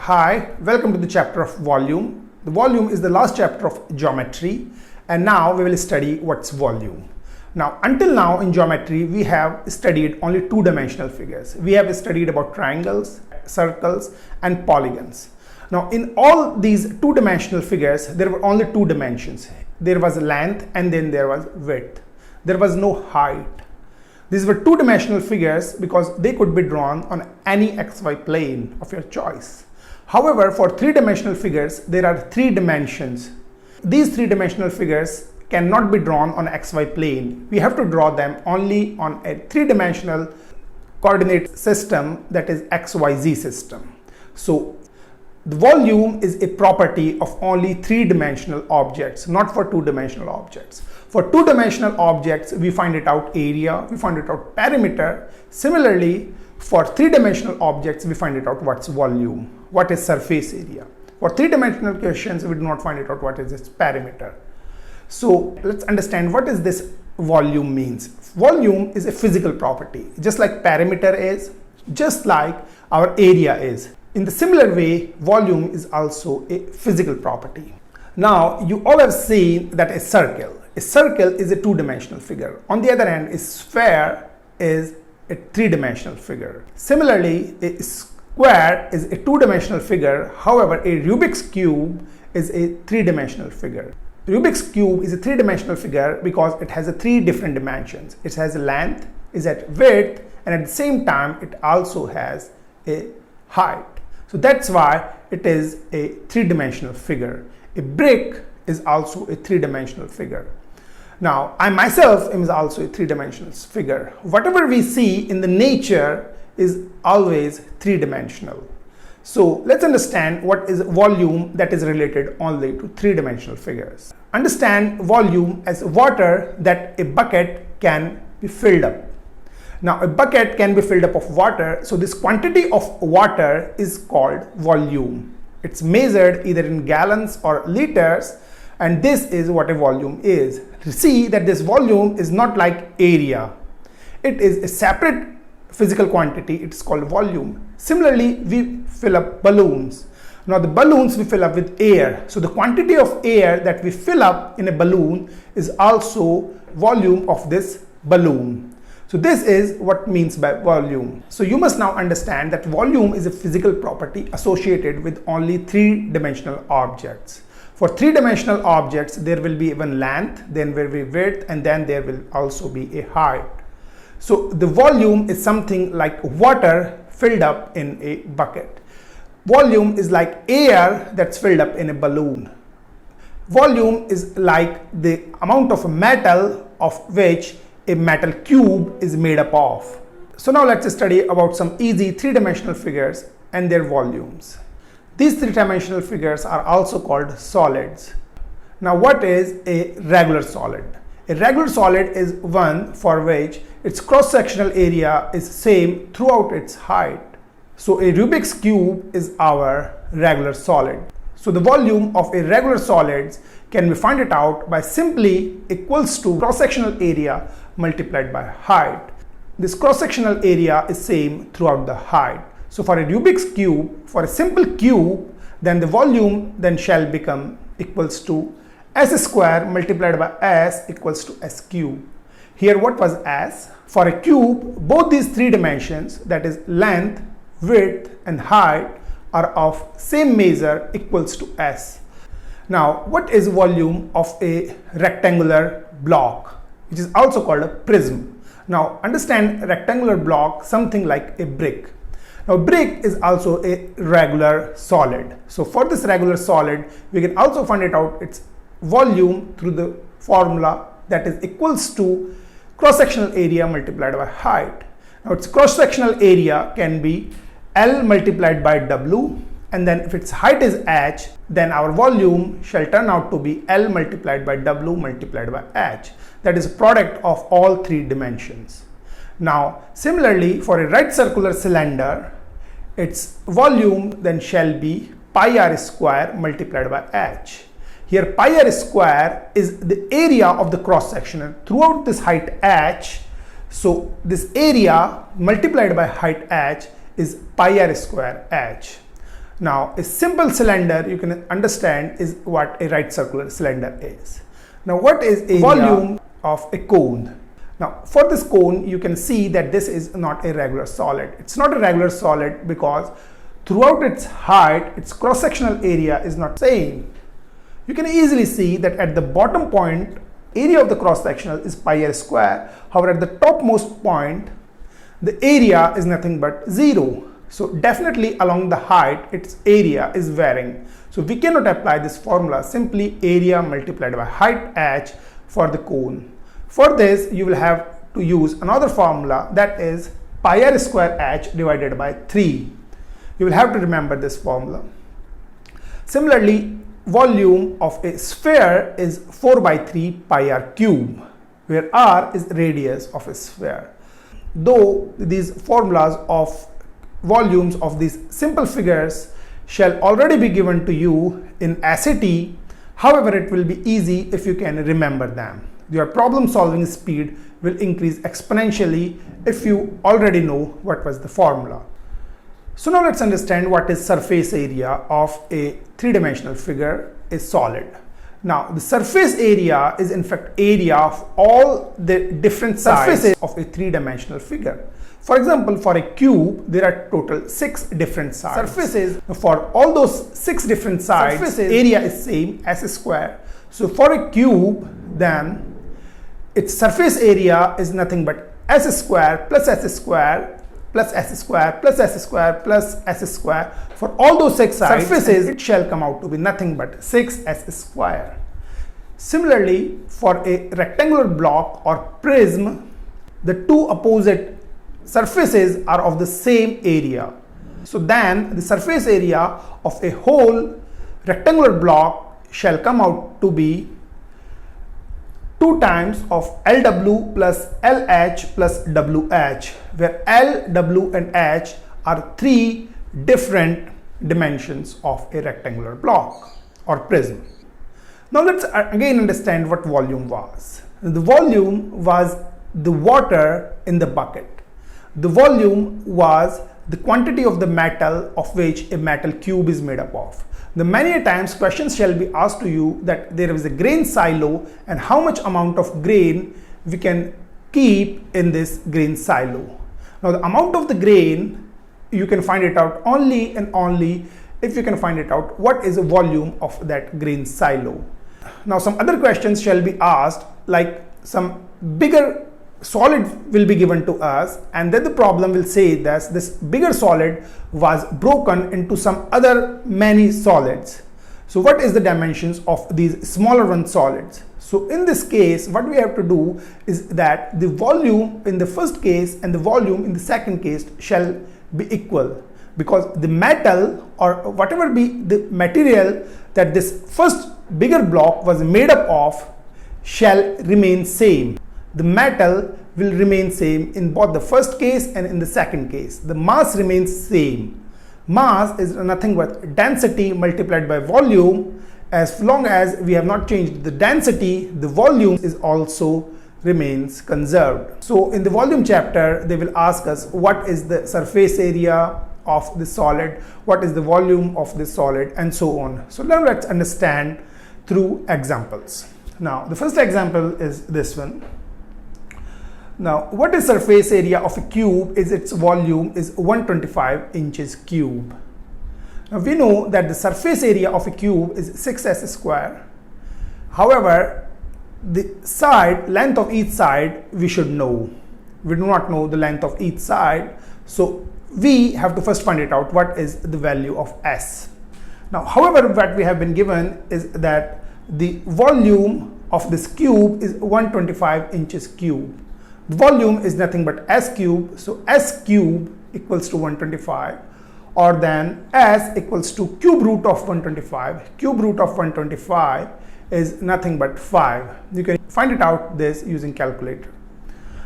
Hi, welcome to the chapter of volume. The volume is the last chapter of geometry, and now we will study what's volume. Now, until now in geometry, we have studied only two-dimensional figures. We have studied about triangles, circles, and polygons. Now, in all these two-dimensional figures, there were only two dimensions. There was length and then there was width. There was no height. These were two-dimensional figures because they could be drawn on any XY plane of your choice. However, for three-dimensional figures, there are three dimensions. These three-dimensional figures cannot be drawn on XY plane. We have to draw them only on a three-dimensional coordinate system, that is XYZ system. So the volume is a property of only three-dimensional objects, not for two-dimensional objects. For two-dimensional objects, we find it out area, we find it out perimeter. Similarly, for three-dimensional objects, we find it out what's volume, what is surface area. For three-dimensional questions, we do not find it out what is its perimeter. So let's understand what is this volume means. Volume is a physical property, just like perimeter is, just like our area is. In the similar way, volume is also a physical property. Now, you all have seen that a circle is a two-dimensional figure. On the other hand, a sphere is a three-dimensional figure. Similarly, a square is a two-dimensional figure. However, a Rubik's cube is a three-dimensional figure. Rubik's cube is a three-dimensional figure because it has three different dimensions. It has a length, is at width, and at the same time, it also has a height. So that's why it is a three-dimensional figure. A brick is also a three-dimensional figure. Now, I myself am also a three-dimensional figure. Whatever we see in the nature is always three-dimensional. So let's understand what is volume that is related only to three-dimensional figures. Understand volume as water that a bucket can be filled up. Now, a bucket can be filled up of water, so this quantity of water is called volume. It's measured either in gallons or liters, and this is what a volume is. See that this volume is not like area. It is a separate physical quantity. It's called volume. Similarly, we fill up balloons. Now, the balloons we fill up with air. So the quantity of air that we fill up in a balloon is also volume of this balloon. So this is what means by volume. So you must now understand that volume is a physical property associated with only three-dimensional objects. For three-dimensional objects, there will be one length, then there will be width, and then there will also be a height. So the volume is something like water filled up in a bucket. Volume is like air that's filled up in a balloon. Volume is like the amount of metal of which a metal cube is made up of. So now let's study about some easy three-dimensional figures and their volumes. These three-dimensional figures are also called solids. Now, what is a regular solid? A regular solid is one for which its cross-sectional area is same throughout its height. So a Rubik's cube is our regular solid. So the volume of a regular solids can be find it out by simply equals to cross-sectional area multiplied by height. This cross-sectional area is same throughout the height. So for a Rubik's cube, for a simple cube, then the volume then shall become equals to s square multiplied by s equals to s cube. Here what was s? For a cube, both these three dimensions, that is length, width, and height, are of same measure equals to s. Now, what is volume of a rectangular block, which is also called a prism? Now, understand rectangular block something like a brick. Now, brick is also a regular solid. So for this regular solid, we can also find it out its volume through the formula that is equals to cross-sectional area multiplied by height. Now, its cross-sectional area can be L multiplied by W, and then if its height is h, then our volume shall turn out to be L multiplied by W multiplied by h. That is a product of all three dimensions. Now, similarly, for a right circular cylinder, its volume then shall be pi r square multiplied by h. Here pi r square is the area of the cross section throughout this height h. So this area multiplied by height h is pi r square h. Now, a simple cylinder, you can understand, is what a right circular cylinder is. Now, what is a volume of a cone? Now, for this cone, you can see that this is not a regular solid. It's not a regular solid because throughout its height, its cross-sectional area is not same. You can easily see that at the bottom point, area of the cross-sectional is pi r square. However, at the topmost point, the area is nothing but 0. So definitely along the height, its area is varying. So we cannot apply this formula, simply area multiplied by height h for the cone. For this, you will have to use another formula, that is pi r square h divided by 3. You will have to remember this formula. Similarly, volume of a sphere is 4 by 3 pi r cube, where r is radius of a sphere. Though these formulas of volumes of these simple figures shall already be given to you in SAT, however, it will be easy if you can remember them. Your problem solving speed will increase exponentially if you already know what was the formula. So now let's understand what is surface area of a three-dimensional figure, a solid. Now, the surface area is in fact area of all the different surfaces of a three-dimensional figure. For example, for a cube, there are total 6 different sides. Surfaces, for all those 6 different sides, area is same as a square. So for a cube, then its surface area is nothing but s square plus s square plus s square plus s square plus s square. For all those 6 sides, surfaces, it shall come out to be nothing but 6s square. Similarly, for a rectangular block or prism, the two opposite surfaces are of the same area. So then the surface area of a whole rectangular block shall come out to be 2 times of LW plus LH plus WH, where L, W and H are 3 different dimensions of a rectangular block or prism. Now let's again understand what volume was. The volume was the water in the bucket. The volume was the quantity of the metal of which a metal cube is made up of. The many times questions shall be asked to you that there is a grain silo and how much amount of grain we can keep in this grain silo. Now the amount of the grain, you can find it out only and only if you can find it out what is the volume of that grain silo. Now some other questions shall be asked, like some bigger solid will be given to us, and then the problem will say that this bigger solid was broken into some other many solids. So what is the dimensions of these smaller one solids? So in this case, what we have to do is that the volume in the first case and the volume in the second case shall be equal, because the metal or whatever be the material that this first bigger block was made up of shall remain same. The metal will remain same in both the first case and in the second case. The mass remains same. Mass is nothing but density multiplied by volume. As long as we have not changed the density, the volume is also remains conserved. So in the volume chapter, they will ask us what is the surface area of the solid, what is the volume of the solid, and so on. So now let's understand through examples. Now the first example is this one. Now, what is surface area of a cube is its volume is 125 inches cube. Now, we know that the surface area of a cube is 6s square. However, the side length of each side we should know. We do not know the length of each side, so we have to first find it out what is the value of s. Now, however, what we have been given is that the volume of this cube is 125 inches cube. The volume is nothing but s cube, so s cube equals to 125, or then s equals to cube root of 125. Cube root of 125 is nothing but 5. You can find it out this using calculator.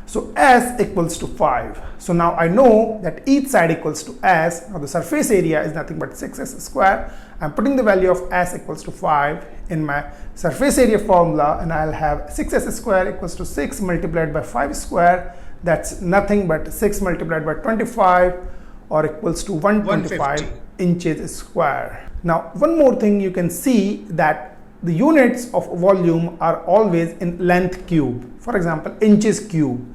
So s equals to 5. So now I know that each side equals to s. Now the surface area is nothing but 6s square. I'm putting the value of s equals to 5 in my surface area formula, and I'll have 6s square equals to 6 multiplied by 5 square. That's nothing but 6 multiplied by 25, or equals to 125 inches square. Now one more thing, you can see that the units of volume are always in length cube. For example, inches cube.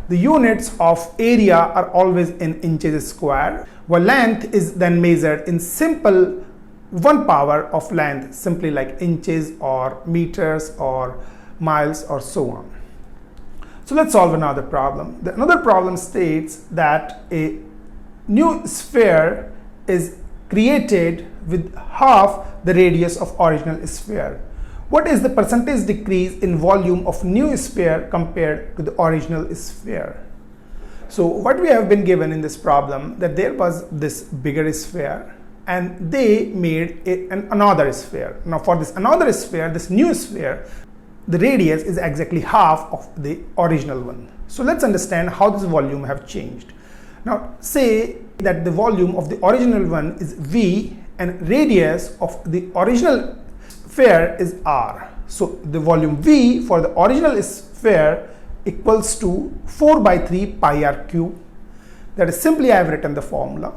The units of area are always in inches square, while length is then measured in simple 1 power of length, simply like inches or meters or miles or so on. So let's solve another problem. Another problem states that a new sphere is created with half the radius of original sphere. What is the percentage decrease in volume of new sphere compared to the original sphere? So what we have been given in this problem, that there was this bigger sphere and they made another sphere. Now for this another sphere, this new sphere, the radius is exactly half of the original one. So let's understand how this volume have changed. Now say that the volume of the original one is V and radius of the original sphere is R. So the volume V for the original sphere equals to 4 by 3 pi r cube. That is simply I have written the formula.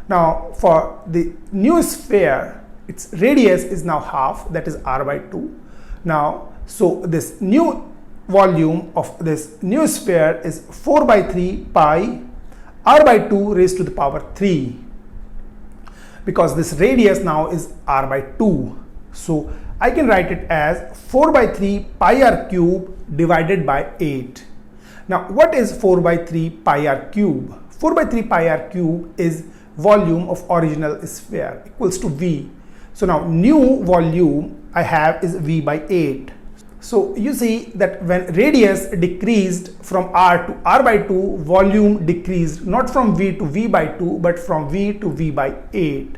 Now for the new sphere, its radius is now half, that is R by 2. Now so this new volume of this new sphere is 4 by 3 pi r by 2 raised to the power 3, because this radius now is r by 2. So I can write it as 4 by 3 pi r cube divided by 8. Now what is 4 by 3 pi r cube? 4 by 3 pi r cube is volume of original sphere equals to V. So now new volume I have is V by 8. So you see that when radius decreased from R to R by 2, volume decreased not from V to V by 2 but from V to V by 8.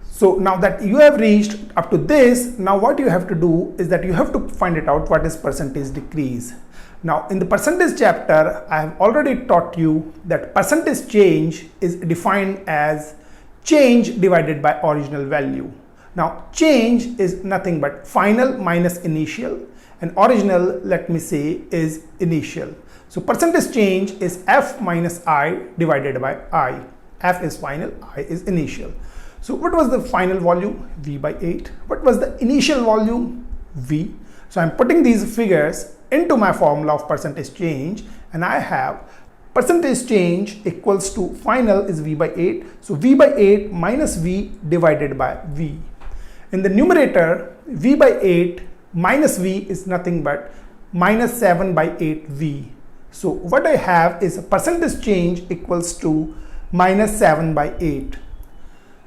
So now that you have reached up to this, now what you have to do is that you have to find it out what is percentage decrease. Now in the percentage chapter, I have already taught you that percentage change is defined as change divided by original value. Now change is nothing but final minus initial, and original, let me say, is initial. So percentage change is F minus I divided by I. F is final, I is initial. So what was the final volume? V by 8. What was the initial volume? V. So I'm putting these figures into my formula of percentage change, and I have percentage change equals to final is V by 8. So V by 8 minus V divided by V. In the numerator, V by 8 minus V is nothing but minus 7 by 8 V. So what I have is a percentage change equals to minus 7 by 8.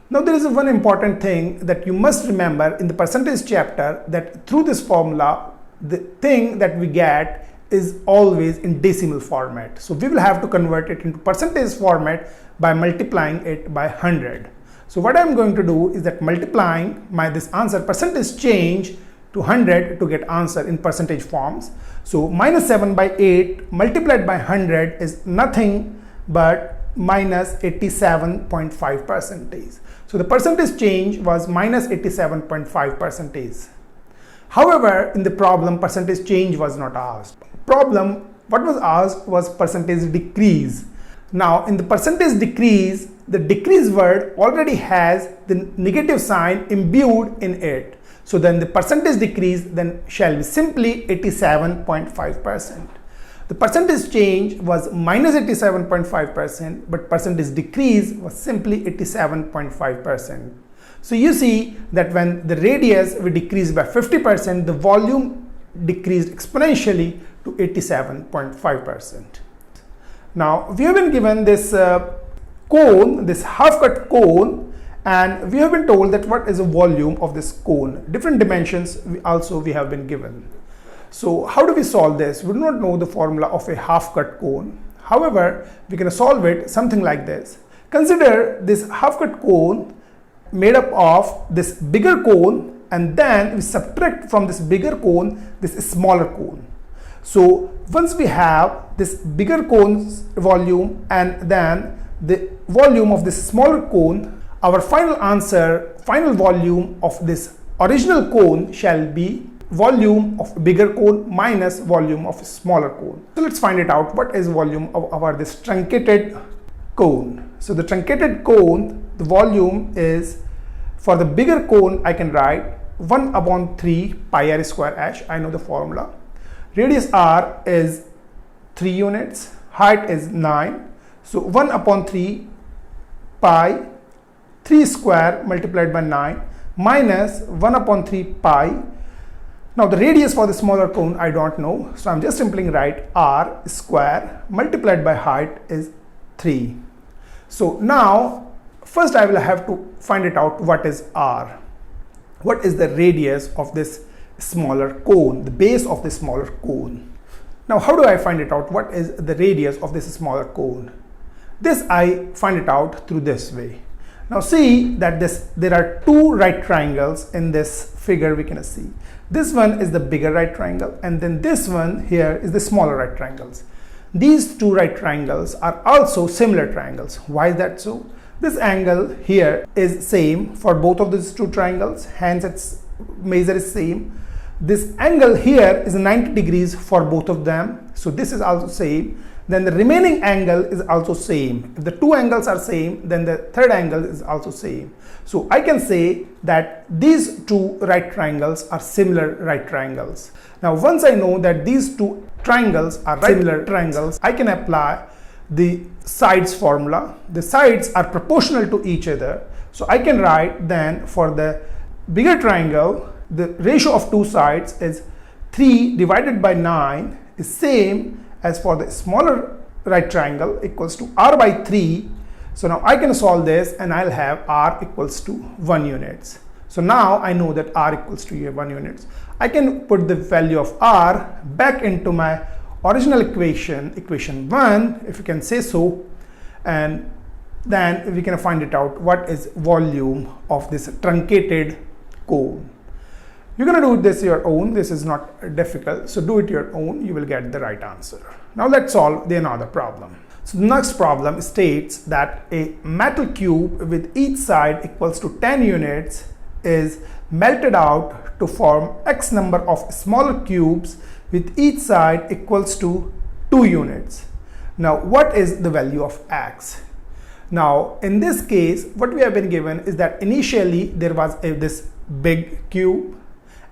Now there is one important thing that you must remember in the percentage chapter, that through this formula, the thing that we get is always in decimal format. So we will have to convert it into percentage format by multiplying it by 100. So what I'm going to do is that multiplying this answer percentage change to 100 to get answer in percentage forms. So minus 7 by 8 multiplied by 100 is nothing but minus 87.5%. So the percentage change was minus 87.5%. However, in the problem, percentage change was not asked. Problem, what was asked was percentage decrease. Now in the percentage decrease, the decrease word already has the negative sign imbued in it. So then the percentage decrease then shall be simply 87.5%. The percentage change was minus 87.5%, but percentage decrease was simply 87.5%. So you see that when the radius will decrease by 50%, the volume decreased exponentially to 87.5%. Now we have been given this cone, this half cut cone, and we have been told that what is the volume of this cone. Different dimensions also we have been given. So how do we solve this? We do not know the formula of a half cut cone. However, we can solve it something like this. Consider this half cut cone made up of this bigger cone, and then we subtract from this bigger cone this smaller cone. So once we have this bigger cone's volume and then the volume of this smaller cone, our final answer, final volume of this original cone shall be volume of bigger cone minus volume of smaller cone. So let's find it out. What is volume of our this truncated cone? So the truncated cone the volume is, for the bigger cone, I can write 1 upon 3 pi r square h. I know the formula. Radius r is 3 units, height is 9. So 1 upon 3 pi 3 square multiplied by 9 minus 1 upon 3 pi. Now the radius for the smaller cone I don't know, so I'm just simply write r square multiplied by height is 3. So now first I will have to find it out what is r. What is the radius of this smaller cone, the base of the smaller cone? Now how do I find it out? What is the radius of this smaller cone? This I find it out through this way. Now see that there are two right triangles in this figure we can see. This one is the bigger right triangle, and then this one here is the smaller right triangles. These two right triangles are also similar triangles. Why is that so? This angle here is same for both of these two triangles, hence its measure is same. This angle here is 90 degrees for both of them, so this is also same. Then the remaining angle is also same. If the two angles are same, then the third angle is also same. So I can say that these two right triangles are similar right triangles. Now once I know that these two triangles are similar triangles, I can apply the sides formula. The sides are proportional to each other. So I can write then for the bigger triangle, the ratio of two sides is 3 divided by 9 is same as for the smaller right triangle equals to r by 3. So now I can solve this and I'll have r equals to 1 units. So now I know that r equals to 1 units. I can put the value of r back into my original equation, equation 1, if you can say so, and then we can find it out what is volume of this truncated cone. You're going to do this your own. This is not difficult, so do it your own. You will get the right answer. Now let's solve the another problem. So the next problem states that a metal cube with each side equals to 10 units is melted out to form x number of smaller cubes with each side equals to 2 units. Now what is the value of x? Now in this case, what we have been given is that initially there was this big cube,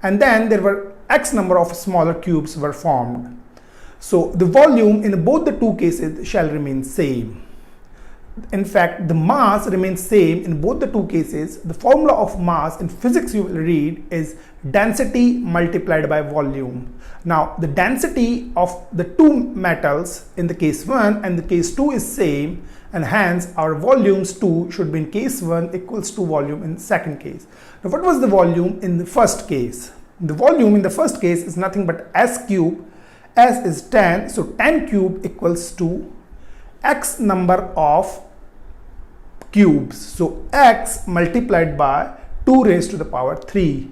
and then there were x number of smaller cubes were formed. So the volume in both the two cases shall remain same. In fact, the mass remains same in both the two cases. The formula of mass in physics you will read is density multiplied by volume. Now the density of the two metals in the case 1 and the case 2 is same, and hence our volumes 2 should be in case 1 equals to volume in second case. Now what was the volume in the first case? The volume in the first case is nothing but s cube. S is 10, so 10 cube equals to x number of cubes. So x multiplied by 2 raised to the power 3.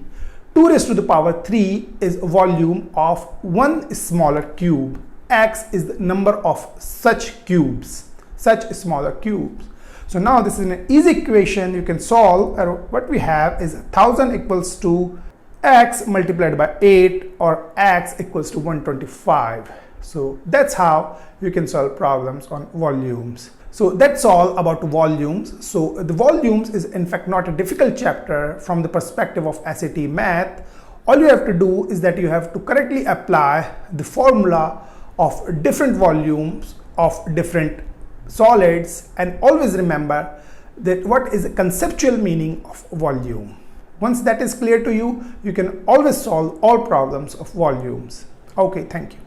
2 raised to the power 3 is volume of one smaller cube. X is the number of such cubes, such smaller cubes. So now this is an easy equation you can solve. What we have is 1000 equals to x multiplied by 8, or x equals to 125. So that's how you can solve problems on volumes. So that's all about volumes. So the volumes is in fact not a difficult chapter from the perspective of SAT math. All you have to do is that you have to correctly apply the formula of different volumes of different solids, and always remember that what is the conceptual meaning of volume. Once that is clear to you, you can always solve all problems of volumes. Okay, thank you.